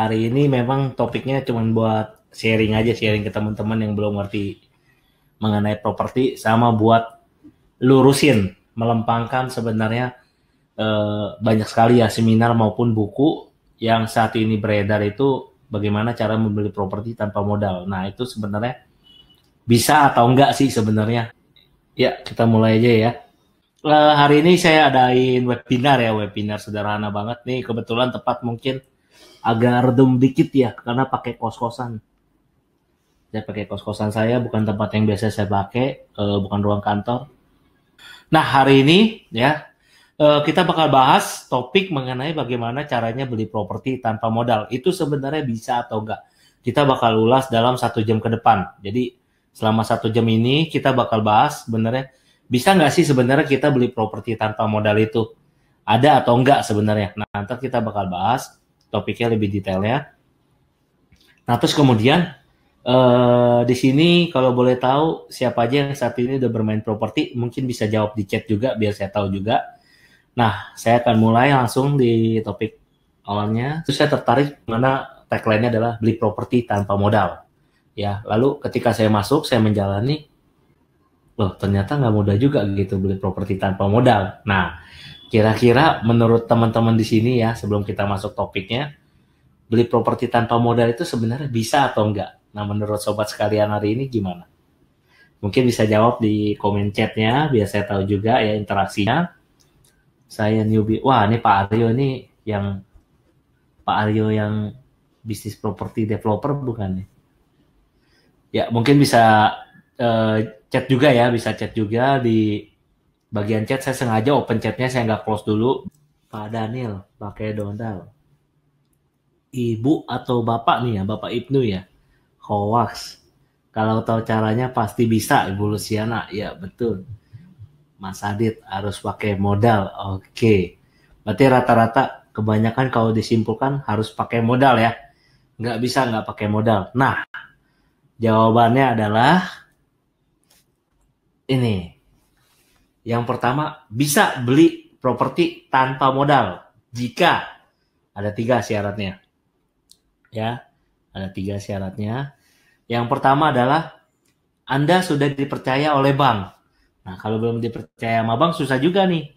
Hari ini memang topiknya cuma buat sharing aja, sharing ke teman-teman yang belum ngerti mengenai properti, sama buat lurusin, melempangkan sebenarnya banyak sekali ya seminar maupun buku yang saat ini beredar itu bagaimana cara membeli properti tanpa modal. Nah itu sebenarnya bisa atau enggak sih sebenarnya? Ya kita mulai aja ya. Hari ini saya adain webinar ya, webinar sederhana banget nih. Kebetulan tepat mungkin agak redum dikit ya, karena pakai kos-kosan. Saya pakai kos-kosan saya, bukan tempat yang biasa saya pakai, bukan ruang kantor. Nah hari ini ya, kita bakal bahas topik mengenai bagaimana caranya beli properti tanpa modal. Itu sebenarnya bisa atau enggak? Kita bakal ulas dalam 1 jam ke depan. Jadi selama 1 jam ini kita bakal bahas sebenarnya bisa nggak sih sebenarnya kita beli properti tanpa modal itu? Ada atau enggak sebenarnya? Nah, nanti kita bakal bahas topiknya lebih detailnya. Nah, terus kemudian di sini kalau boleh tahu siapa aja yang saat ini udah bermain properti, mungkin bisa jawab di chat juga biar saya tahu juga. Nah, saya akan mulai langsung di topik awalnya. Terus saya tertarik mana tagline-nya adalah beli properti tanpa modal. Ya, lalu ketika saya masuk, saya menjalani, loh ternyata nggak mudah juga gitu beli properti tanpa modal. Nah, kira-kira menurut teman-teman di sini ya, sebelum kita masuk topiknya, beli properti tanpa modal itu sebenarnya bisa atau enggak? Nah, menurut sobat sekalian hari ini gimana? Mungkin bisa jawab di komen chatnya, biar saya tahu juga ya interaksinya. Saya newbie. Wah, ini Pak Aryo ini yang Pak Aryo yang bisnis properti developer bukan nih? Ya, mungkin bisa chat juga ya, bisa chat juga di bagian chat. Saya sengaja open chatnya, saya nggak close dulu. Pak Daniel, pakai Donald. Ibu atau Bapak nih ya, Bapak Ibnu ya. Hoax. Kalau tahu caranya pasti bisa, Ibu Luciana. Ya, betul. Mas Adit harus pakai modal. Oke. Berarti rata-rata kebanyakan kalau disimpulkan harus pakai modal ya. Nggak bisa nggak pakai modal. Nah, jawabannya adalah ini. Yang pertama, bisa beli properti tanpa modal. Jika ada 3 syaratnya. Ya, ada 3 syaratnya. Yang pertama adalah Anda sudah dipercaya oleh bank. Nah, kalau belum dipercaya sama bank susah juga nih.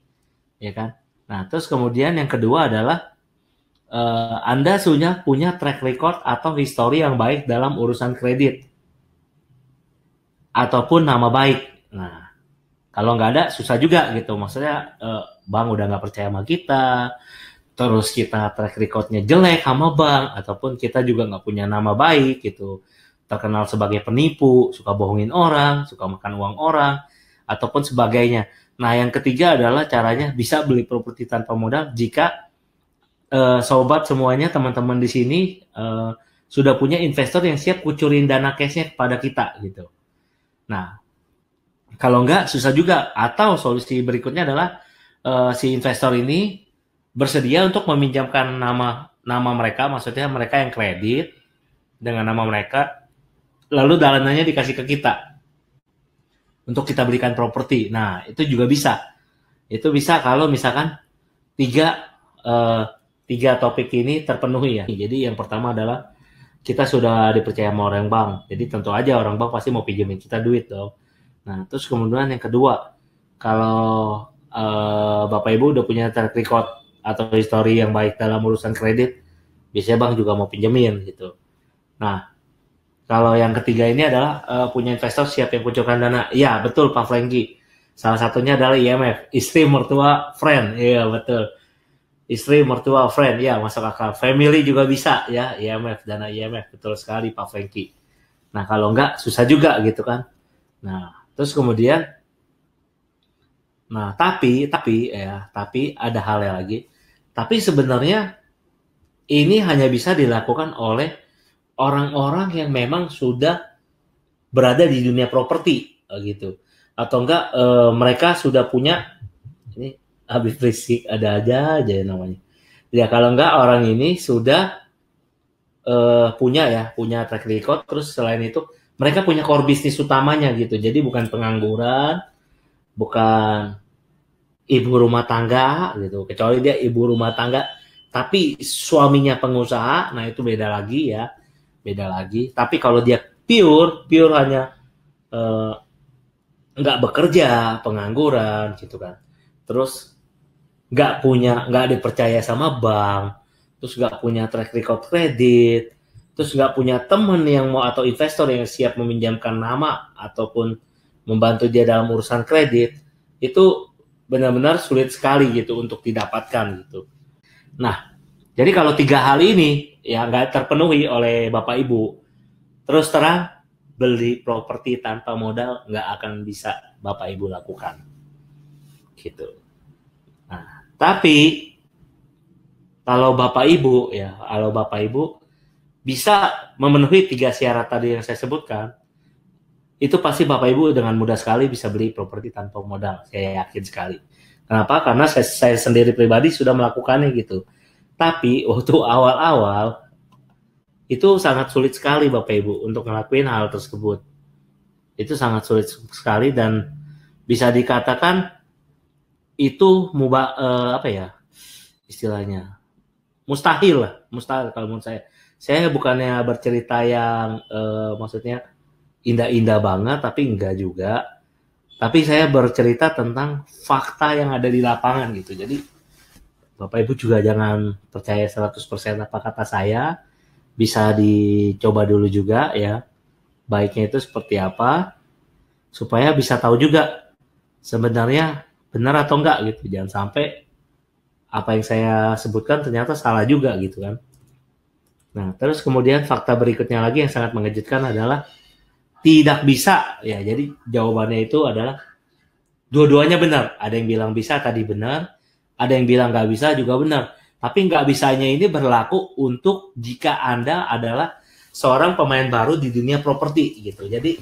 Ya kan? Nah, terus kemudian yang kedua adalah Anda sudah punya track record atau histori yang baik dalam urusan kredit ataupun nama baik. Nah, kalau nggak ada susah juga gitu. Maksudnya bank udah nggak percaya sama kita, terus kita track recordnya jelek sama bank, ataupun kita juga nggak punya nama baik gitu, terkenal sebagai penipu, suka bohongin orang, suka makan uang orang, ataupun sebagainya. Nah, yang ketiga adalah caranya bisa beli properti tanpa modal jika sobat semuanya, teman-teman di sini sudah punya investor yang siap kucurin dana cashnya kepada kita gitu. Nah, kalau enggak susah juga. Atau solusi berikutnya adalah si investor ini bersedia untuk meminjamkan nama mereka, maksudnya mereka yang kredit dengan nama mereka, lalu dalanannya dikasih ke kita untuk kita belikan properti. Nah, itu juga bisa. Itu bisa kalau misalkan tiga topik ini terpenuhi ya. Jadi yang pertama adalah kita sudah dipercaya sama orang bank. Jadi tentu aja orang bank pasti mau pinjemin kita duit dong. Nah, terus kemudian yang kedua, kalau Bapak Ibu udah punya track record atau histori yang baik dalam urusan kredit, biasanya bank juga mau pinjemin gitu. Nah, kalau yang ketiga ini adalah punya investor siap yang kucurkan dana. Iya, betul Pak Franky. Salah satunya adalah IMF, istri mertua friend. Iya, betul. Istri mertua friend, ya masuk akal. Family juga bisa ya, IMF, dana IMF, betul sekali Pak Franky. Nah, kalau enggak susah juga gitu kan. Nah, terus kemudian tapi ada hal yang lagi. Tapi sebenarnya ini hanya bisa dilakukan oleh orang-orang yang memang sudah berada di dunia properti gitu. Atau enggak mereka sudah punya, ini habis berisik ada aja namanya. Ya kalau enggak orang ini sudah punya track record, terus selain itu mereka punya core bisnis utamanya gitu. Jadi bukan pengangguran, bukan ibu rumah tangga gitu. Kecuali dia ibu rumah tangga tapi suaminya pengusaha, nah itu beda lagi ya, beda lagi. Tapi kalau dia pure hanya nggak bekerja, pengangguran gitu kan, terus nggak dipercaya sama bank, terus nggak punya track record kredit, terus nggak punya temen yang mau atau investor yang siap meminjamkan nama ataupun membantu dia dalam urusan kredit, itu benar-benar sulit sekali gitu untuk didapatkan gitu. Nah, jadi kalau 3 hal ini ya nggak terpenuhi oleh Bapak Ibu, terus terang beli properti tanpa modal nggak akan bisa Bapak Ibu lakukan gitu. Nah, tapi kalau Bapak Ibu bisa memenuhi 3 syarat tadi yang saya sebutkan, itu pasti Bapak Ibu dengan mudah sekali bisa beli properti tanpa modal. Saya yakin sekali. Kenapa? Karena saya sendiri pribadi sudah melakukannya gitu. Tapi waktu awal-awal itu sangat sulit sekali Bapak Ibu untuk ngelakuin hal tersebut. Itu sangat sulit sekali dan bisa dikatakan itu istilahnya mustahil lah, mustahil kalau menurut saya. Saya bukannya bercerita yang maksudnya indah-indah banget, tapi enggak juga. Tapi saya bercerita tentang fakta yang ada di lapangan gitu. Jadi Bapak Ibu juga jangan percaya 100% apa kata saya. Bisa dicoba dulu juga ya. Baiknya itu seperti apa. Supaya bisa tahu juga sebenarnya benar atau enggak gitu. Jangan sampai apa yang saya sebutkan ternyata salah juga gitu kan. Nah, terus kemudian fakta berikutnya lagi yang sangat mengejutkan adalah tidak bisa. Ya, jadi jawabannya itu adalah dua-duanya benar. Ada yang bilang bisa tadi benar, ada yang bilang nggak bisa juga benar. Tapi nggak bisanya ini berlaku untuk jika Anda adalah seorang pemain baru di dunia properti gitu. Jadi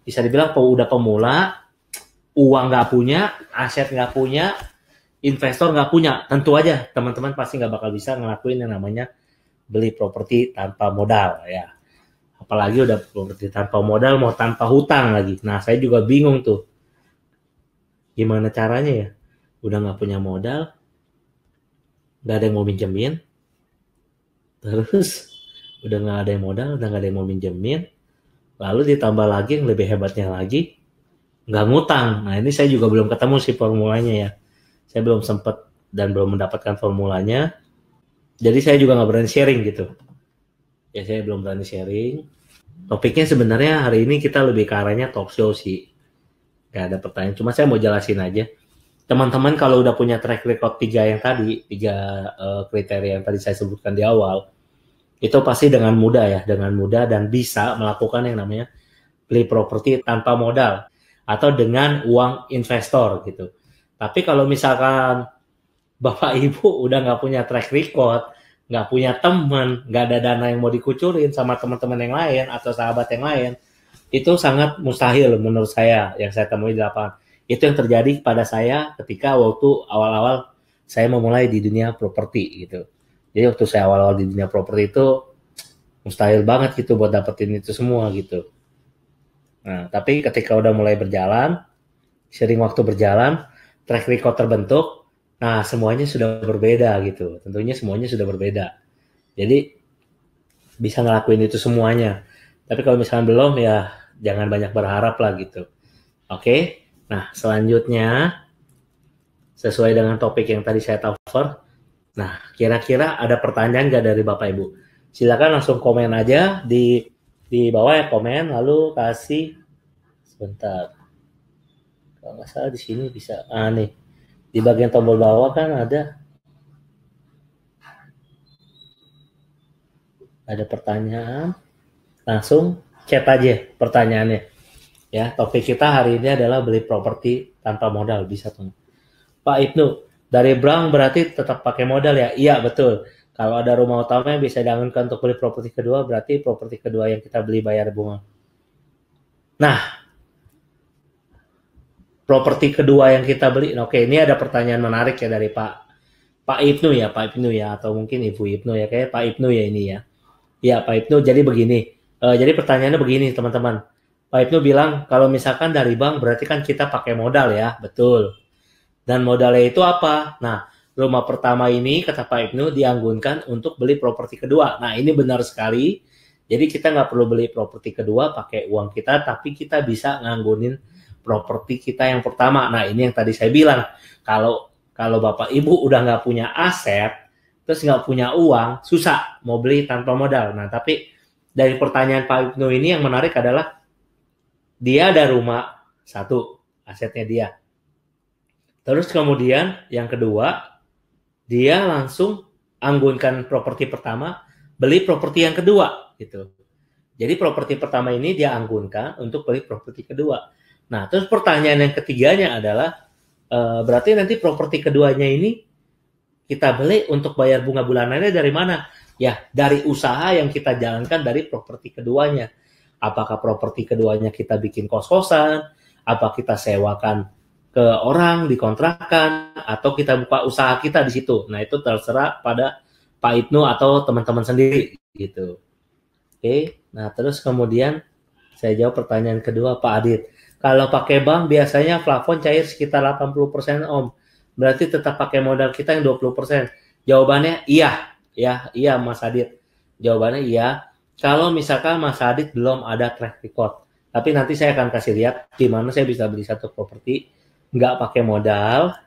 bisa dibilang udah pemula, uang nggak punya, aset nggak punya, investor nggak punya. Tentu aja teman-teman pasti nggak bakal bisa ngelakuin yang namanya beli properti tanpa modal ya. Apalagi udah properti tanpa modal mau tanpa hutang lagi. Nah saya juga bingung tuh. Gimana caranya ya? Udah nggak punya modal, nggak ada yang mau minjemin, terus udah nggak ada yang modal, udah nggak ada yang mau minjemin, lalu ditambah lagi yang lebih hebatnya lagi, nggak ngutang. Nah ini saya juga belum ketemu sih formulanya ya. Saya belum sempat dan belum mendapatkan formulanya. Jadi saya juga nggak berani sharing gitu. Ya saya belum berani sharing. Topiknya sebenarnya hari ini kita lebih ke arahnya talk show sih. Gak ada pertanyaan. Cuma saya mau jelasin aja. Teman-teman kalau udah punya track record 3 kriteria yang tadi saya sebutkan di awal, itu pasti dengan mudah dan bisa melakukan yang namanya beli properti tanpa modal atau dengan uang investor gitu. Tapi kalau misalkan Bapak Ibu udah nggak punya track record, nggak punya teman, nggak ada dana yang mau dikucurin sama teman-teman yang lain atau sahabat yang lain, itu sangat mustahil menurut saya yang saya temui di lapangan. Itu yang terjadi pada saya ketika waktu awal-awal saya memulai di dunia properti gitu. Jadi waktu saya awal-awal di dunia properti itu mustahil banget gitu buat dapetin itu semua gitu. Nah, tapi ketika udah mulai berjalan, sering waktu berjalan, track record terbentuk, nah semuanya sudah berbeda gitu. Tentunya semuanya sudah berbeda. Jadi bisa ngelakuin itu semuanya. Tapi kalau misalnya belum ya jangan banyak berharap lah gitu. Oke. Nah, selanjutnya sesuai dengan topik yang tadi saya cover. Nah, kira-kira ada pertanyaan nggak dari Bapak Ibu? Silakan langsung komen aja di bawah ya, komen lalu kasih sebentar. Kalau nggak salah di sini bisa nih di bagian tombol bawah kan ada pertanyaan, langsung chat aja pertanyaannya. Ya, topik kita hari ini adalah beli properti tanpa modal, bisa tuh. Pak Ibnu, dari bank berarti tetap pakai modal ya? Iya, betul. Kalau ada rumah utama yang bisa dianggap untuk beli properti kedua, berarti properti kedua yang kita beli bayar bunga. Nah, properti kedua yang kita beli, oke, ini ada pertanyaan menarik ya dari Pak Ibnu ya, atau mungkin Ibu Ibnu ya, kayak Pak Ibnu ya ini ya. Ya, Pak Ibnu, jadi begini. Jadi pertanyaannya begini, teman-teman. Pak Ibnu bilang, kalau misalkan dari bank berarti kan kita pakai modal ya, betul. Dan modalnya itu apa? Nah, rumah pertama ini kata Pak Ibnu dianggunkan untuk beli properti kedua. Nah ini benar sekali. Jadi kita nggak perlu beli properti kedua pakai uang kita, tapi kita bisa nganggunin properti kita yang pertama. Nah ini yang tadi saya bilang, kalau Bapak Ibu udah nggak punya aset, terus nggak punya uang, susah mau beli tanpa modal. Nah tapi dari pertanyaan Pak Ibnu ini yang menarik adalah dia ada rumah satu, asetnya dia. Terus kemudian yang kedua, dia langsung anggunkan properti pertama, beli properti yang kedua gitu. Jadi properti pertama ini dia anggunkan untuk beli properti kedua. Nah, terus pertanyaan yang ketiganya adalah berarti nanti properti keduanya ini kita beli untuk bayar bunga bulanannya dari mana? Ya, dari usaha yang kita jalankan dari properti keduanya. Apakah properti keduanya kita bikin kos-kosan, apa kita sewakan ke orang, dikontrakan, atau kita buka usaha kita di situ. Nah, itu terserah pada Pak Ibnu atau teman-teman sendiri gitu. Oke, nah terus kemudian saya jawab pertanyaan kedua Pak Adit. Kalau pakai bank biasanya plafon cair sekitar 80% Om. Berarti tetap pakai modal kita yang 20%. Jawabannya iya. Iya Mas Adit. Jawabannya iya. Kalau misalkan Mas Adit belum ada track record. Tapi nanti saya akan kasih lihat di mana saya bisa beli satu properti nggak pakai modal.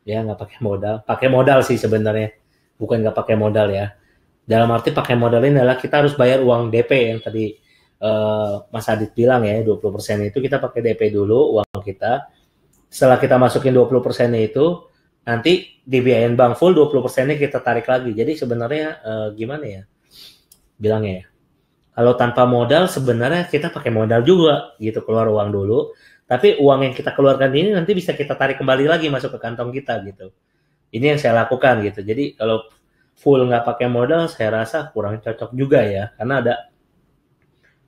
Ya, nggak pakai modal. Pakai modal sih sebenarnya. Bukan nggak pakai modal ya. Dalam arti pakai modal ini adalah kita harus bayar uang DP yang tadi Mas Adit bilang ya, 20% itu kita pakai DP dulu uang kita. Setelah kita masukin 20% itu, nanti dibiayain bank full 20%-nya kita tarik lagi. Jadi sebenarnya gimana ya bilangnya ya. Kalau tanpa modal sebenarnya kita pakai modal juga gitu, keluar uang dulu. Tapi uang yang kita keluarkan ini nanti bisa kita tarik kembali lagi masuk ke kantong kita gitu. Ini yang saya lakukan gitu. Jadi kalau full nggak pakai modal, saya rasa kurang cocok juga ya, karena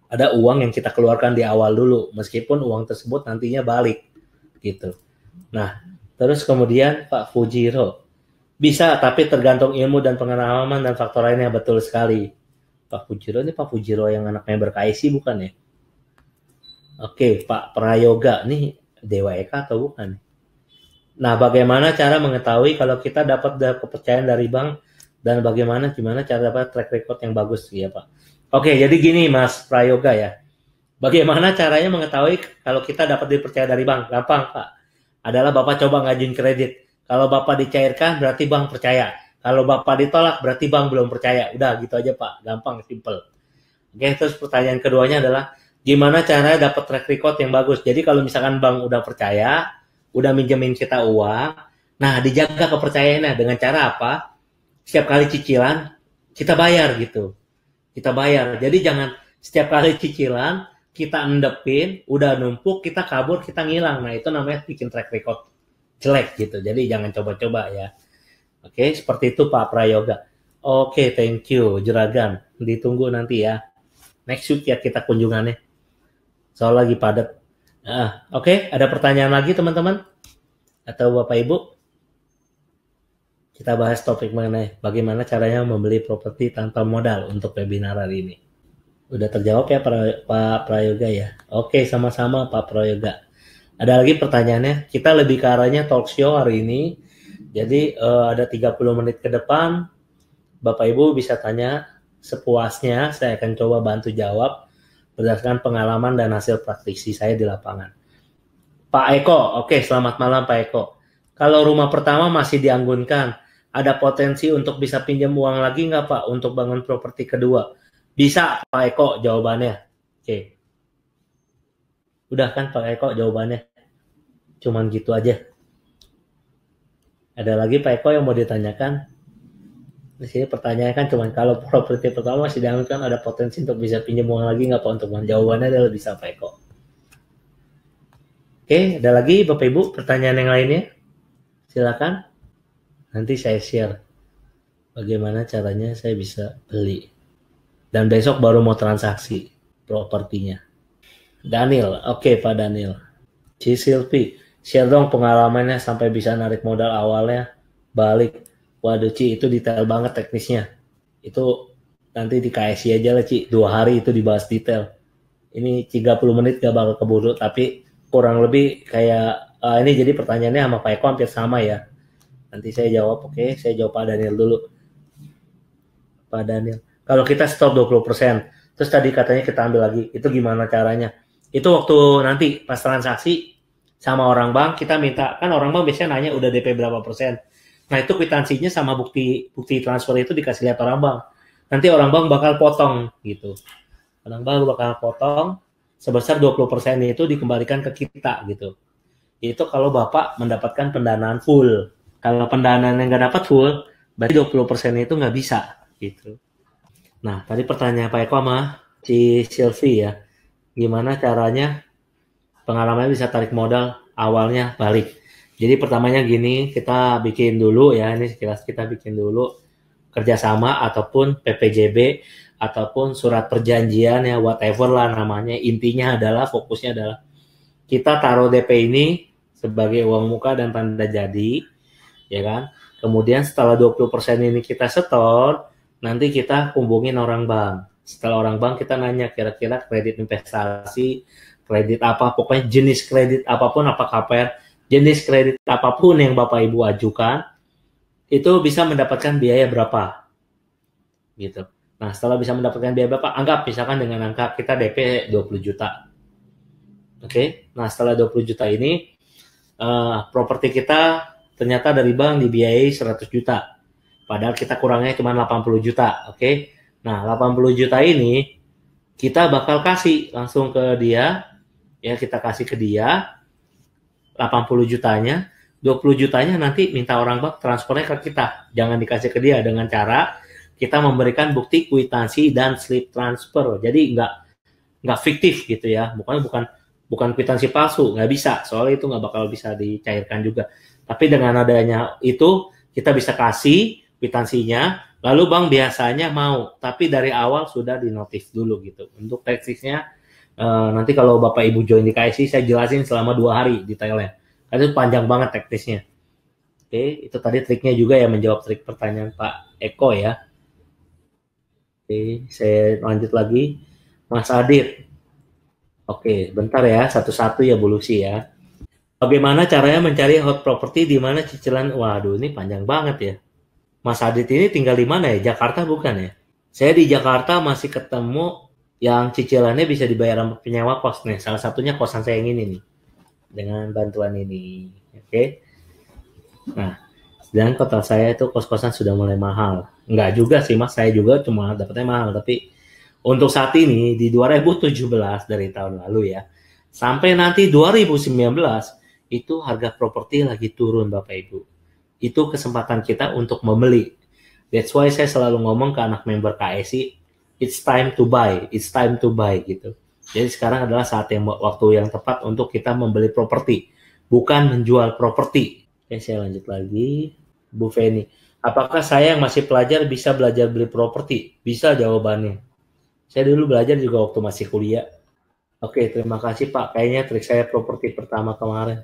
ada uang yang kita keluarkan di awal dulu, meskipun uang tersebut nantinya balik gitu. Nah, terus kemudian Pak Fujiro, bisa tapi tergantung ilmu dan pengalaman dan faktor lainnya, betul sekali. Pak Fujiro ini Pak Fujiro yang anaknya berKIC bukan ya? Oke, Pak Prayoga nih Dewa Eka atau bukan? Nah, bagaimana cara mengetahui kalau kita dapat kepercayaan dari bank dan gimana cara dapat track record yang bagus ya Pak? Oke, jadi gini Mas Prayoga ya. Bagaimana caranya mengetahui kalau kita dapat dipercaya dari bank? Gampang Pak. Adalah Bapak coba ngajuin kredit. Kalau Bapak dicairkan berarti bank percaya. Kalau Bapak ditolak berarti bank belum percaya. Udah gitu aja Pak. Gampang, simple. Oke, terus pertanyaan keduanya adalah gimana caranya dapat track record yang bagus? Jadi kalau misalkan bank udah percaya, udah minjemin kita uang, nah dijaga kepercayaannya dengan cara apa? Setiap kali cicilan kita bayar gitu. Kita bayar. Jadi jangan setiap kali cicilan kita endepin, udah numpuk, kita kabur, kita ngilang. Nah, itu namanya bikin track record jelek gitu. Jadi jangan coba-coba ya. Oke, seperti itu Pak Prayoga. Oke, thank you Juragan. Ditunggu nanti ya. Next week ya kita kunjungannya. Soal lagi padat. Oke, ada pertanyaan lagi teman-teman? Atau Bapak Ibu? Kita bahas topik mengenai bagaimana caranya membeli properti tanpa modal untuk webinar hari ini. Udah terjawab ya Pak Prayoga ya? Oke, sama-sama Pak Prayoga. Ada lagi pertanyaannya? Kita lebih ke arahnya talk show hari ini. Jadi ada 30 menit ke depan. Bapak Ibu bisa tanya sepuasnya. Saya akan coba bantu jawab berdasarkan pengalaman dan hasil praktisi saya di lapangan. Pak Eko, oke, selamat malam Pak Eko. Kalau rumah pertama masih dianggunkan, ada potensi untuk bisa pinjam uang lagi nggak Pak untuk bangun properti kedua? Bisa Pak Eko jawabannya. Oke. Udah kan Pak Eko jawabannya? Cuman gitu aja. Ada lagi Pak Eko yang mau ditanyakan? Di sini pertanyaannya kan cuman kalau properti pertama masih dianggunkan ada potensi untuk bisa pinjam uang lagi nggak Pak untuk bangun? Jawabannya adalah bisa Pak Eko. Oke, ada lagi Bapak Ibu pertanyaan yang lainnya? Silakan. Nanti saya share bagaimana caranya saya bisa beli. Dan besok baru mau transaksi propertinya. Daniel, oke Pak Daniel. Ci Silvi, share dong pengalamannya sampai bisa narik modal awalnya balik. Waduh Ci, itu detail banget teknisnya. Itu nanti di KSI aja lah Ci, 2 hari itu dibahas detail. Ini 30 menit gak bakal keburu, tapi kurang lebih kayak ini jadi pertanyaannya sama Pak Eko hampir sama ya. Nanti saya jawab, oke. Saya jawab Pak Daniel dulu. Pak Daniel. Kalau kita stop 20%, terus tadi katanya kita ambil lagi, itu gimana caranya? Itu waktu nanti pas transaksi sama orang bank, kita minta, kan orang bank biasanya nanya udah DP berapa persen. Nah itu kwitansinya sama bukti transfer itu dikasih lihat orang bank. Nanti orang bank bakal potong gitu. Orang bank bakal potong sebesar 20% itu dikembalikan ke kita gitu. Itu kalau Bapak mendapatkan pendanaan full. Kalau pendanaan yang nggak dapat full, berarti 20% itu nggak bisa gitu. Nah, tadi pertanyaan Pak Eko sama si Silvi ya. Gimana caranya pengalamannya bisa tarik modal awalnya balik. Jadi pertamanya gini, kita bikin dulu ya, ini sekilas kita bikin dulu kerjasama ataupun PPJB ataupun surat perjanjian ya, whatever lah namanya. Intinya adalah, fokusnya adalah kita taruh DP ini sebagai uang muka dan tanda jadi, ya kan? Kemudian setelah 20% ini kita setor, nanti kita hubungin orang bank. Setelah orang bank kita nanya kira-kira kredit investasi, kredit apa, pokoknya jenis kredit apapun, apa KPR, jenis kredit apapun yang Bapak Ibu ajukan, itu bisa mendapatkan biaya berapa, gitu. Nah, setelah bisa mendapatkan biaya berapa, anggap misalkan dengan angka kita DP 20 juta. Oke, nah setelah 20 juta ini, properti kita ternyata dari bank dibiayai 100 juta. Padahal kita kurangnya cuma 80 juta, oke. Nah, 80 juta ini kita bakal kasih langsung ke dia, ya kita kasih ke dia 80 jutanya, 20 jutanya nanti minta orang bank transfernya ke kita. Jangan dikasih ke dia dengan cara kita memberikan bukti kwitansi dan slip transfer. Jadi nggak fiktif gitu ya, bukan kwitansi palsu, nggak bisa, soalnya itu nggak bakal bisa dicairkan juga. Tapi dengan adanya itu, kita bisa kasih kwitansinya, lalu bank biasanya mau, tapi dari awal sudah dinotis dulu gitu. Untuk teknisnya, nanti kalau Bapak Ibu join di KSI, saya jelasin selama 2 hari detailnya. Karena itu panjang banget teknisnya. Oke, itu tadi triknya juga ya, menjawab trik pertanyaan Pak Eko ya. Oke, saya lanjut lagi. Mas Adit. Oke, bentar ya, satu-satu ya Bu Lucy ya. Bagaimana caranya mencari hot property di mana cicilan, waduh ini panjang banget ya. Mas Adit ini tinggal di mana ya? Jakarta bukan ya? Saya di Jakarta masih ketemu yang cicilannya bisa dibayar sama penyewa kos nih. Salah satunya kosan saya yang ini nih. Dengan bantuan ini. Oke. Nah, sedangkan kota saya itu kos-kosan sudah mulai mahal. Enggak juga sih Mas, saya juga cuma dapatnya mahal. Tapi untuk saat ini di 2017 dari tahun lalu ya, sampai nanti 2019 itu harga properti lagi turun Bapak Ibu. Itu kesempatan kita untuk membeli. That's why saya selalu ngomong ke anak member KSI, it's time to buy gitu. Jadi sekarang adalah waktu yang tepat untuk kita membeli properti, bukan menjual properti. Oke, saya lanjut lagi. Bu Feni, apakah saya yang masih pelajar bisa belajar beli properti? Bisa jawabannya. Saya dulu belajar juga waktu masih kuliah. Oke, terima kasih Pak. Kayaknya trik saya properti pertama kemarin.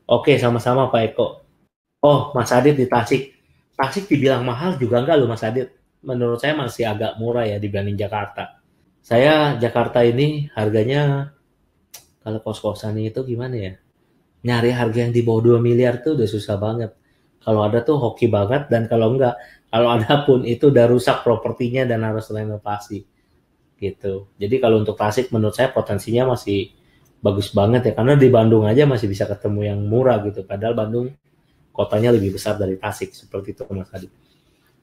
Oke, sama-sama Pak Eko. Oh, Mas Adit di Tasik. Tasik dibilang mahal juga enggak loh Mas Adit. Menurut saya masih agak murah ya dibanding Jakarta. Saya Jakarta ini harganya, kalau kos-kosan itu gimana ya? Nyari harga yang di bawah 2 miliar tuh udah susah banget. Kalau ada tuh hoki banget, dan kalau enggak, kalau ada pun itu udah rusak propertinya dan harus renovasi. Gitu. Jadi kalau untuk Tasik menurut saya potensinya masih bagus banget ya, karena di Bandung aja masih bisa ketemu yang murah gitu, padahal Bandung kotanya lebih besar dari Tasik, seperti itu Mas Adi.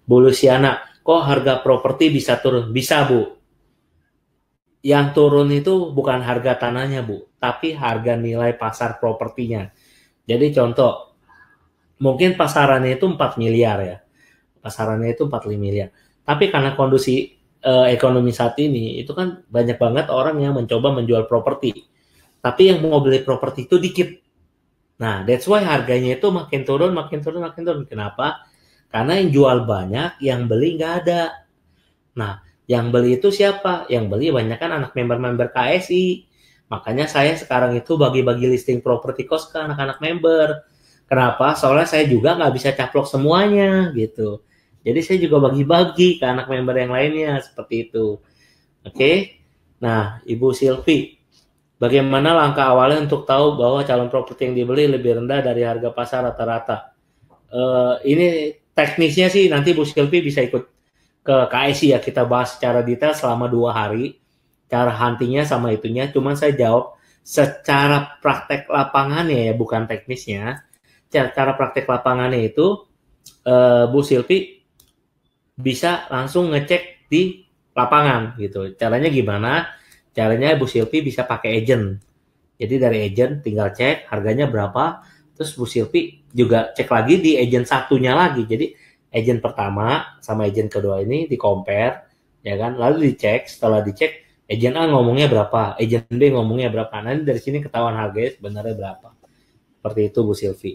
Bu Luciana, kok harga properti bisa turun? Bisa Bu. Yang turun itu bukan harga tanahnya Bu, tapi harga nilai pasar propertinya. Jadi contoh, mungkin pasarannya itu 4 miliar ya, pasarannya itu 45 miliar, tapi karena kondisi ekonomi saat ini itu kan banyak banget orang yang mencoba menjual properti, tapi yang mau beli properti itu dikit. Nah, that's why harganya itu makin turun. Kenapa? Karena yang jual banyak, yang beli nggak ada. Nah, yang beli itu siapa? Yang beli banyak kan anak member-member KSI. Makanya saya sekarang itu bagi-bagi listing properti kos ke anak-anak member. Kenapa? Soalnya saya juga nggak bisa caplok semuanya gitu. Jadi saya juga bagi-bagi ke anak member yang lainnya, seperti itu. Oke? Nah, Ibu Silvi, bagaimana langkah awalnya untuk tahu bahwa calon properti yang dibeli lebih rendah dari harga pasar rata-rata? Ini teknisnya sih nanti Bu Silvi bisa ikut ke KSI ya, kita bahas secara detail selama 2 hari cara huntingnya sama itunya. Cuman saya jawab secara praktek lapangannya ya, bukan teknisnya. Cara praktek lapangannya itu Bu Silvi bisa langsung ngecek di lapangan gitu. Caranya gimana? Caranya Bu Silvi bisa pakai agent. Jadi dari agent tinggal cek harganya berapa, terus Bu Silvi juga cek lagi di agent satunya lagi. Jadi agent pertama sama agent kedua ini di compare, ya kan? Lalu dicek, setelah dicek agent A ngomongnya berapa, agent B ngomongnya berapa. Nanti dari sini ketahuan harganya sebenarnya berapa. Seperti itu Bu Silvi.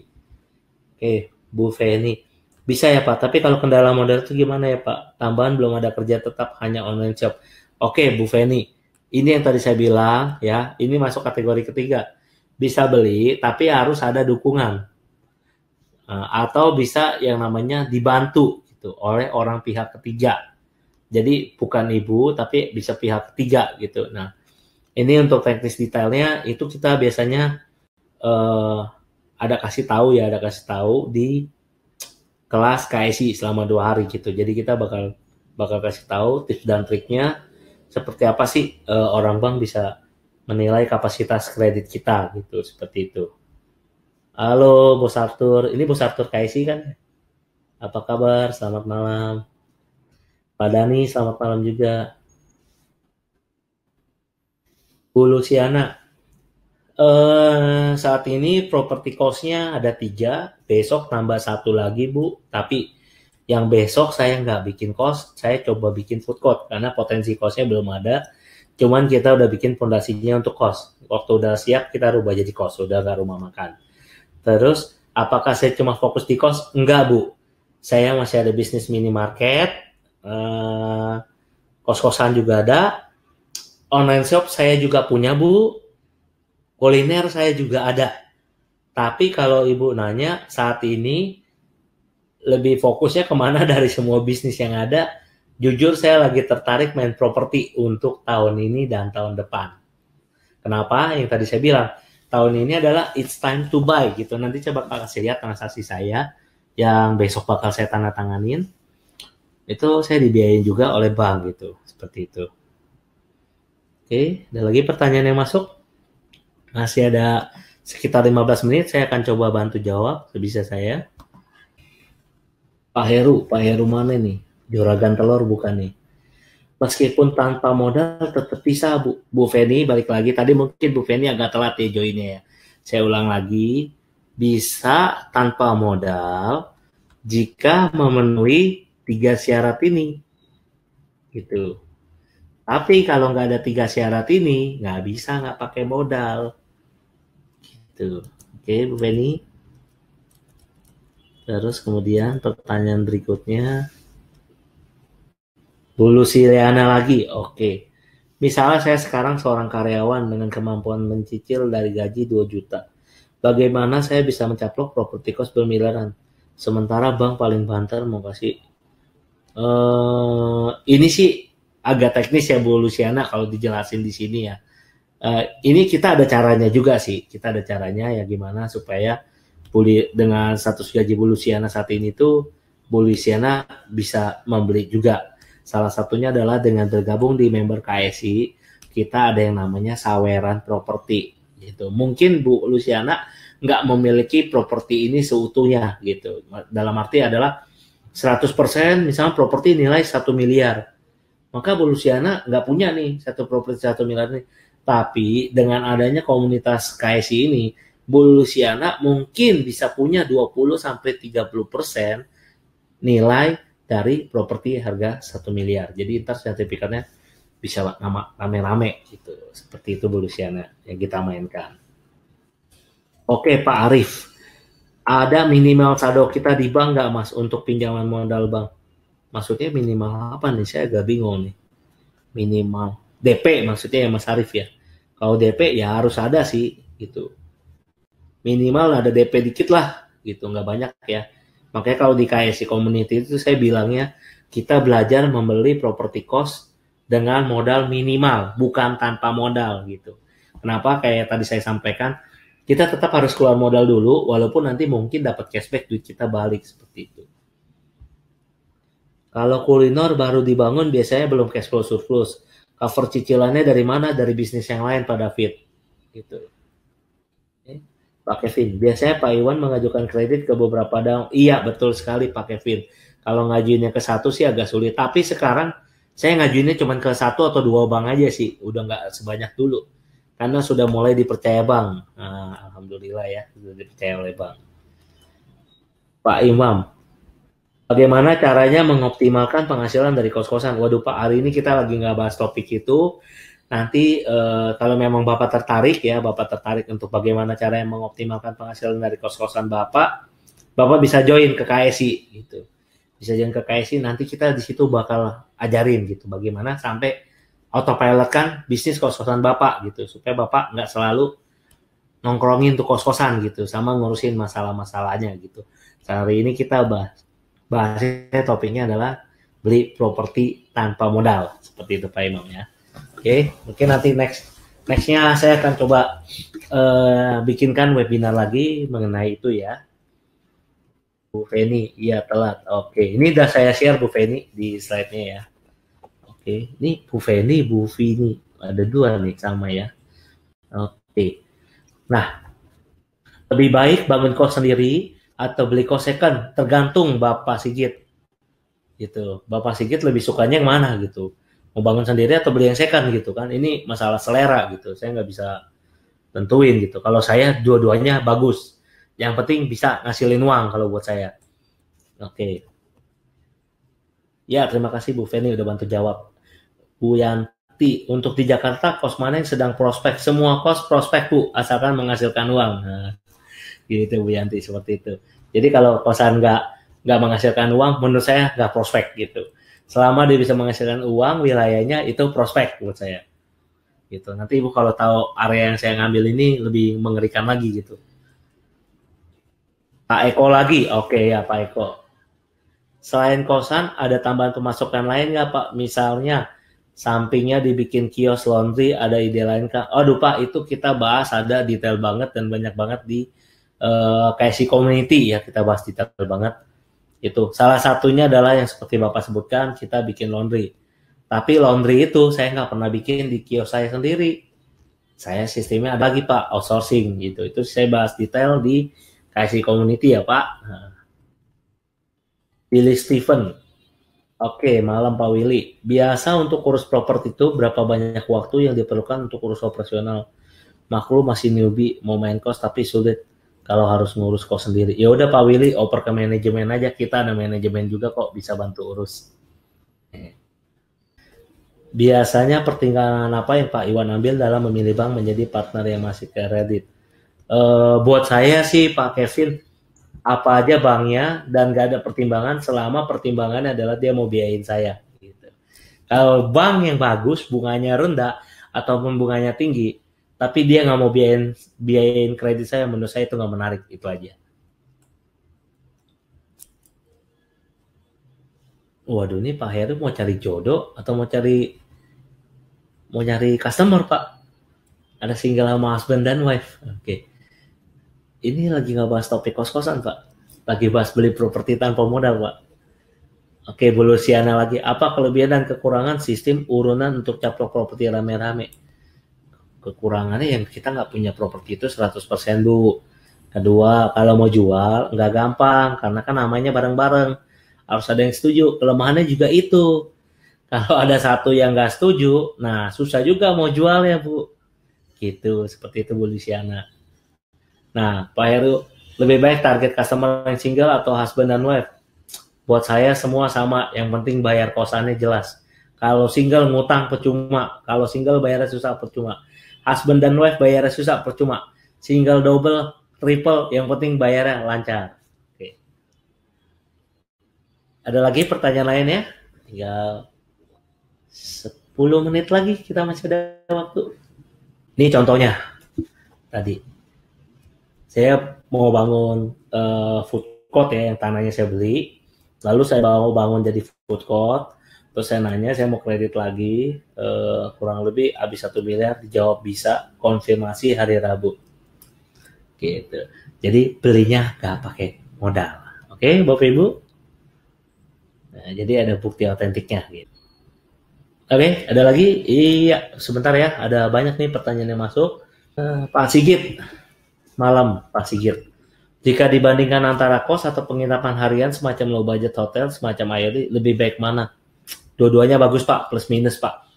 Oke, Bu Feni. Bisa ya Pak, tapi kalau kendala modal itu gimana ya Pak? Tambahan belum ada kerja tetap hanya online shop. Oke Bu Feni, ini yang tadi saya bilang ya, ini masuk kategori ketiga. Bisa beli tapi harus ada dukungan. Atau bisa yang namanya dibantu gitu oleh orang pihak ketiga. Jadi bukan ibu tapi bisa pihak ketiga gitu. Nah, ini untuk teknis detailnya itu kita biasanya ada kasih tahu di kelas KSI selama 2 hari gitu. Jadi kita bakal kasih tahu tips dan triknya seperti apa sih orang bank bisa menilai kapasitas kredit kita gitu, seperti itu. Halo Bos Arthur, ini Bos Arthur KSI kan? Apa kabar? Selamat malam. Pak Dani, selamat malam juga. Bu Luciana, saat ini property cost-nya ada 3, besok tambah 1 lagi Bu, tapi yang besok saya nggak bikin cost, saya coba bikin food court, karena potensi cost-nya belum ada, cuman kita udah bikin fondasinya untuk cost, waktu udah siap kita rubah jadi cost, udah nggak rumah makan. Terus, apakah saya cuma fokus di cost? Enggak Bu, saya masih ada bisnis minimarket, kos-kosan juga ada, online shop saya juga punya Bu, kuliner saya juga ada. Tapi kalau Ibu nanya, saat ini lebih fokusnya kemana dari semua bisnis yang ada, jujur saya lagi tertarik main properti untuk tahun ini dan tahun depan. Kenapa? Yang tadi saya bilang, tahun ini adalah it's time to buy gitu. Nanti coba kasih lihat transaksi saya yang besok bakal saya tanda tanganin. Itu saya dibiayain juga oleh bank gitu, seperti itu. Oke, ada lagi pertanyaan yang masuk? Masih ada sekitar 15 menit, saya akan coba bantu jawab sebisa saya. Pak Heru mana nih? Juragan telur bukan nih? Meskipun tanpa modal tetap bisa Bu Feni, balik lagi. Tadi mungkin Bu Feni agak telat ya joinnya ya. Saya ulang lagi, bisa tanpa modal jika memenuhi 3 syarat ini. Gitu. Tapi kalau nggak ada 3 syarat ini, nggak bisa nggak pakai modal. Gitu. Oke, Bu Feni. Terus kemudian pertanyaan berikutnya, Bu Luciana lagi. Oke. Misalnya saya sekarang seorang karyawan dengan kemampuan mencicil dari gaji 2 juta. Bagaimana saya bisa mencaplok properti cost bermiliaran? Sementara bank paling banter mau kasih. Ini sih agak teknis ya Bu Luciana kalau dijelasin di sini ya. Ini kita ada caranya juga sih. Kita ada caranya ya gimana supaya dengan status gaji Bu Luciana saat ini tuh Bu Luciana bisa membeli juga. Salah satunya adalah dengan bergabung di member KSI, kita ada yang namanya saweran properti gitu. Mungkin Bu Luciana nggak memiliki properti ini seutuhnya gitu. Dalam arti adalah 100% misalnya properti nilai 1 miliar. Maka Bu Luciana nggak punya nih satu properti 1 miliar nih. Tapi dengan adanya komunitas KSI ini, Bu Luciana mungkin bisa punya 20-30% nilai dari properti harga 1 miliar. Jadi ntar sertifikatnya bisa rame-rame gitu. Seperti itu Bu Luciana yang kita mainkan. Oke Pak Arif, ada minimal saldo kita di bank nggak Mas untuk pinjaman modal bank? Maksudnya minimal apa nih? Saya agak bingung nih. Minimal DP maksudnya ya Mas Arif ya. Kalau DP ya harus ada sih gitu. Minimal ada DP dikit lah gitu, nggak banyak ya. Makanya kalau di KSI Community itu saya bilangnya kita belajar membeli property cost dengan modal minimal, bukan tanpa modal gitu. Kenapa? Kayak tadi saya sampaikan, kita tetap harus keluar modal dulu, walaupun nanti mungkin dapat cashback duit kita balik seperti itu. Kalau kuliner baru dibangun biasanya belum cash flow surplus. Cover cicilannya dari mana? Dari bisnis yang lain Pak David. Gitu. Pak Kevin, biasanya Pak Iwan mengajukan kredit ke beberapa bank. Iya, betul sekali Pak Kevin. Kalau ngajuinnya ke satu sih agak sulit. Tapi sekarang saya ngajuinnya cuma ke satu atau dua bank aja sih. Udah nggak sebanyak dulu. Karena sudah mulai dipercaya bank. Nah, Alhamdulillah ya, sudah dipercaya oleh bank. Pak Imam, bagaimana caranya mengoptimalkan penghasilan dari kos-kosan? Waduh Pak, hari ini kita lagi nggak bahas topik itu. Nanti kalau memang Bapak tertarik ya, Bapak tertarik untuk bagaimana caranya mengoptimalkan penghasilan dari kos-kosan Bapak bisa join ke KSI gitu. Bisa join ke KSI, nanti kita di situ bakal ajarin gitu bagaimana sampai autopilot kan bisnis kos-kosan Bapak gitu, supaya Bapak nggak selalu nongkrongin tuh kos-kosan gitu, sama ngurusin masalah-masalahnya gitu. Hari ini kita bahasnya topiknya adalah beli properti tanpa modal, seperti itu Pak Imam ya. Oke, mungkin nanti nextnya saya akan coba bikinkan webinar lagi mengenai itu ya. Bu Feni, iya telat. Oke, ini udah saya share Bu Feni di slide-nya ya. Oke, ini Bu Feni, Bu Vini, ada dua nih sama ya. Oke, nah lebih baik bangun kos sendiri atau beli kos second, tergantung Bapak Sigit. Gitu, Bapak Sigit lebih sukanya yang mana gitu? Mau bangun sendiri atau beli yang second gitu kan? Ini masalah selera gitu. Saya nggak bisa tentuin gitu. Kalau saya dua-duanya bagus. Yang penting bisa ngasilin uang kalau buat saya. Oke. Ya, terima kasih Bu Feni udah bantu jawab. Bu Yanti, untuk di Jakarta kos mana yang sedang prospek? Semua kos prospek Bu, asalkan menghasilkan uang. Nah, gitu Bu Yanti, seperti itu. Jadi kalau kosan nggak menghasilkan uang, menurut saya nggak prospek gitu. Selama dia bisa menghasilkan uang, wilayahnya itu prospek buat saya. Gitu. Nanti Ibu kalau tahu area yang saya ngambil ini lebih mengerikan lagi gitu. Pak Eko lagi, oke ya Pak Eko. Selain kosan, ada tambahan pemasukan lain nggak Pak? Misalnya sampingnya dibikin kios laundry, ada ide lain Kak? Aduh Pak, itu kita bahas ada detail banget dan banyak banget di KSI Community ya, kita bahas detail banget. Itu salah satunya adalah yang seperti Bapak sebutkan, kita bikin laundry. Tapi laundry itu saya nggak pernah bikin di kios saya sendiri. Saya sistemnya ada lagi Pak, outsourcing gitu. Itu saya bahas detail di KSI Community ya Pak. Nah. Billy Steven. Oke, malam Pak Willy. Biasa untuk urus properti itu berapa banyak waktu yang diperlukan untuk urus operasional? Maklum masih newbie, mau main kos tapi sulit kalau harus ngurus kos sendiri. Ya udah Pak Willy, oper ke manajemen aja, kita ada manajemen juga kok bisa bantu urus. Biasanya pertimbangan apa yang Pak Iwan ambil dalam memilih bank menjadi partner yang masih kredit? Buat saya sih Pak Kevin, apa aja banknya dan gak ada pertimbangan selama pertimbangannya adalah dia mau biayain saya. Gitu. Kalau bank yang bagus, bunganya rendah ataupun bunganya tinggi, tapi dia nggak mau biayain kredit saya, menurut saya itu nggak menarik, itu aja. Waduh, ini Pak Heru mau cari jodoh atau mau nyari customer Pak? Ada single sama husband dan wife. Oke. Ini lagi nggak bahas topik kos-kosan Pak. Lagi bahas beli properti tanpa modal Pak. Oke, Bu Luciana lagi. Apa kelebihan dan kekurangan sistem urunan untuk caplok properti rame-rame? Kekurangannya yang kita nggak punya properti itu 100% Bu. Kedua, kalau mau jual nggak gampang karena kan namanya bareng-bareng. Harus ada yang setuju. Kelemahannya juga itu. Kalau ada satu yang nggak setuju, nah susah juga mau jual ya Bu. Gitu, seperti itu Bu Luciana. Nah, Pak Heru, lebih baik target customer yang single atau husband dan wife? Buat saya semua sama, yang penting bayar kosannya jelas. Kalau single ngutang percuma, kalau single bayarnya susah percuma. Husband dan wife bayarnya susah percuma. Single, double, triple, yang penting bayarnya lancar. Oke. Ada lagi pertanyaan lain ya? Tinggal 10 menit lagi, kita masih ada waktu. Ini contohnya tadi. Saya mau bangun food court ya, yang tanahnya saya beli. Lalu saya mau bangun jadi food court. Terus saya nanya, saya mau kredit lagi. Kurang lebih habis 1 miliar, dijawab bisa. Konfirmasi hari Rabu. gitu. Jadi belinya nggak pakai modal. Oke, Bapak Ibu. Nah, jadi ada bukti autentiknya gitu. Oke, ada lagi? Iya, sebentar ya. Ada banyak nih pertanyaan yang masuk. Pak Sigit, malam Pak Sigit. Jika dibandingkan antara kos atau penginapan harian semacam low budget hotel, semacam Airi, lebih baik mana? Dua-duanya bagus Pak, plus minus Pak.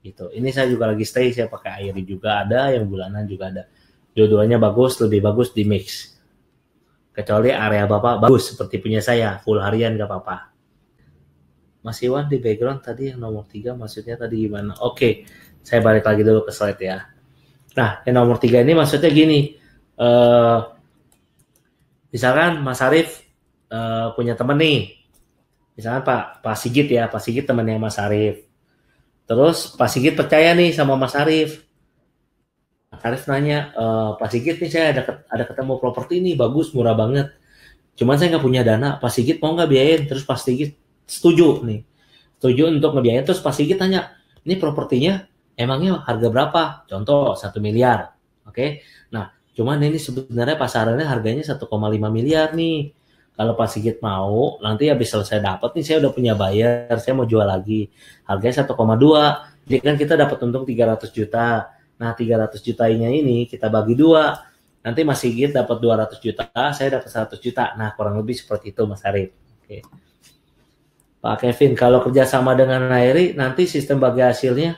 Gitu. Ini saya juga lagi stay, saya pakai Airi juga ada, yang bulanan juga ada. Dua-duanya bagus, lebih bagus di mix. Kecuali area Bapak bagus seperti punya saya, full harian gak apa-apa. Mas Iwan di background tadi yang nomor 3 maksudnya tadi gimana? Oke, saya balik lagi dulu ke slide ya. Nah, yang nomor 3 ini maksudnya gini. Misalkan Mas Arief punya temen nih. Misalkan Pak Sigit ya, Pak Sigit temannya Mas Arief. Terus Pak Sigit percaya nih sama Mas Arief. Mas Arief nanya, Pak Sigit nih saya ada ketemu properti ini bagus, murah banget. Cuman saya nggak punya dana, Pak Sigit mau nggak biayain? Terus Pak Sigit setuju nih, setuju untuk ngebiayain. Terus Pak Sigit tanya, ini propertinya emangnya harga berapa? Contoh 1 miliar, oke? Nah, cuman ini sebenarnya pasarannya harganya 1,5 miliar nih. Kalau Pak Sigit mau, nanti habis selesai dapat nih, saya udah punya buyer, saya mau jual lagi. Harganya 1,2, jadi kan kita dapat untung 300 juta. Nah, 300 jutanya ini kita bagi dua. Nanti Mas Sigit dapat 200 juta, saya dapat 100 juta. Nah, kurang lebih seperti itu Mas Arief. Oke. Pak Kevin, kalau kerjasama dengan Nairi, nanti sistem bagi hasilnya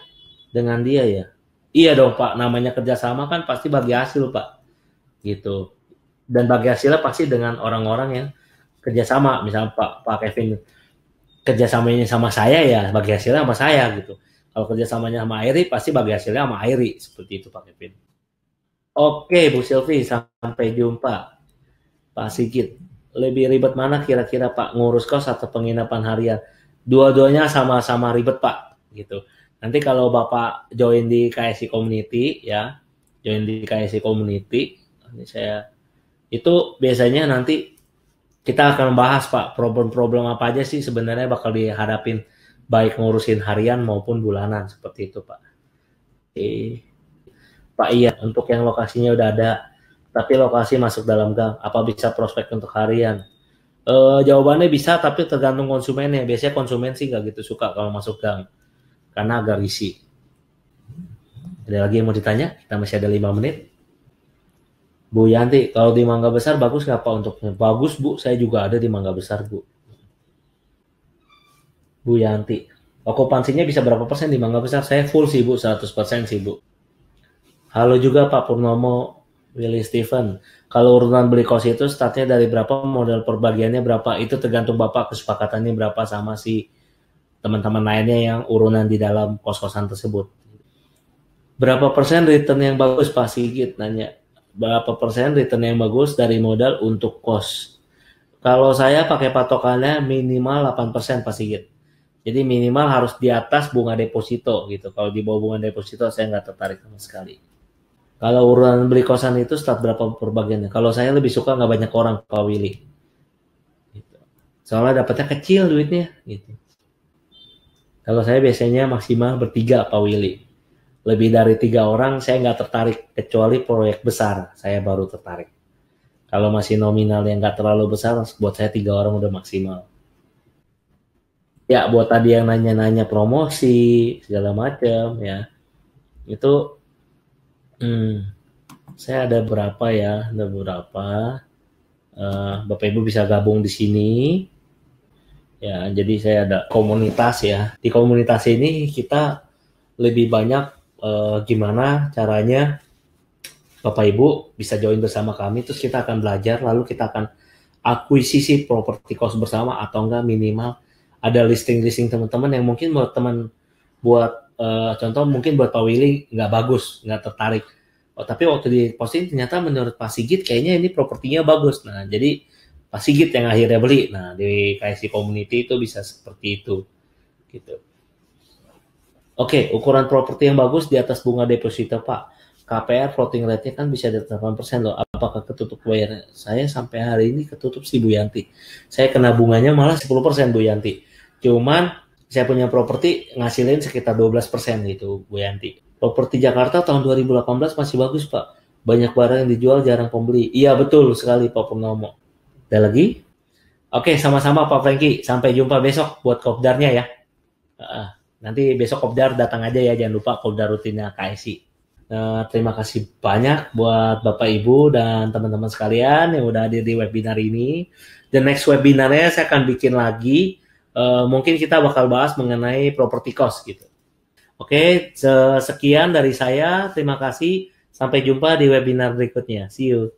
dengan dia ya? Iya dong Pak, namanya kerjasama kan pasti bagi hasil Pak. Gitu. Dan bagi hasilnya pasti dengan orang-orang yang kerjasama. Misalnya Pak Kevin kerjasamanya sama saya ya, bagi hasilnya sama saya gitu. Kalau kerjasamanya sama Airi, pasti bagi hasilnya sama Airi. Seperti itu Pak Kevin. Oke Bu Silvi, sampai jumpa. Pak Sigit, lebih ribet mana kira-kira Pak, ngurus kos atau penginapan harian? Dua-duanya sama-sama ribet Pak, gitu. Nanti kalau Bapak join di KSI Community ya, join di KSI Community, ini saya itu biasanya nanti kita akan bahas Pak, problem-problem apa aja sih sebenarnya bakal dihadapin baik ngurusin harian maupun bulanan seperti itu Pak. Pak iya, untuk yang lokasinya udah ada, tapi lokasi masuk dalam gang, apa bisa prospek untuk harian? Jawabannya bisa, tapi tergantung konsumennya. Biasanya konsumen sih nggak gitu suka kalau masuk gang, karena agak risih. Ada lagi yang mau ditanya? Kita masih ada 5 menit. Bu Yanti, kalau di Mangga Besar bagus nggak Pak untuknya? Bagus Bu, saya juga ada di Mangga Besar Bu. Bu Yanti, okupansinya bisa berapa persen di Mangga Besar? Saya full sih Bu, 100% sih Bu. Halo juga Pak Purnomo, Willy Steven. Kalau urutan beli kos itu startnya dari berapa, modal perbagiannya berapa, itu tergantung Bapak kesepakatannya berapa sama si teman-teman lainnya yang urunan di dalam kos-kosan tersebut. Berapa persen return yang bagus Pak Sigit nanya. Berapa persen return yang bagus dari modal untuk kos? Kalau saya pakai patokannya minimal 8% Pak Sigit. Jadi minimal harus di atas bunga deposito gitu. Kalau di bawah bunga deposito saya nggak tertarik sama sekali. Kalau urutan beli kosan itu start berapa perbagiannya? Kalau saya lebih suka nggak banyak orang Pak Willy. Gitu. Soalnya dapatnya kecil duitnya. Gitu. Kalau saya biasanya maksimal bertiga Pak Willy. Lebih dari 3 orang saya nggak tertarik. Kecuali proyek besar saya baru tertarik. Kalau masih nominal yang nggak terlalu besar, buat saya 3 orang udah maksimal. Ya buat tadi yang nanya-nanya promosi segala macam ya. Itu saya ada berapa ya? Ada beberapa. Bapak Ibu bisa gabung di sini. Ya, jadi saya ada komunitas ya. Di komunitas ini kita lebih banyak gimana caranya Bapak Ibu bisa join bersama kami. Terus kita akan belajar, lalu kita akan akuisisi properti kos bersama atau enggak minimal ada listing-listing teman-teman yang mungkin buat contoh mungkin buat Pak Willy nggak bagus, nggak tertarik. Oh, tapi waktu di posting ternyata menurut Pak Sigit kayaknya ini propertinya bagus. Nah, jadi Pak Sigit yang akhirnya beli. Nah, di KSI Community itu bisa seperti itu. Gitu. Oke, ukuran properti yang bagus di atas bunga deposito, Pak. KPR floating rate-nya kan bisa di 8% loh. Apakah ketutup bayarnya? Saya sampai hari ini ketutup sih Bu Yanti. Saya kena bunganya malah 10% Bu Yanti. Cuman saya punya properti ngasilin sekitar 12% gitu Bu Yanti. Properti Jakarta tahun 2018 masih bagus Pak. Banyak barang yang dijual, jarang pembeli. Iya betul sekali Pak Purnomo. Ada lagi? Oke, sama-sama Pak Franky. Sampai jumpa besok buat kopdarnya ya. Nanti besok kopdar datang aja ya, jangan lupa kopdar rutinnya KSI. Terima kasih banyak buat Bapak Ibu dan teman-teman sekalian yang udah hadir di webinar ini. The next webinarnya saya akan bikin lagi. Mungkin kita bakal bahas mengenai property cost gitu. Oke, sekian dari saya. Terima kasih. Sampai jumpa di webinar berikutnya. See you.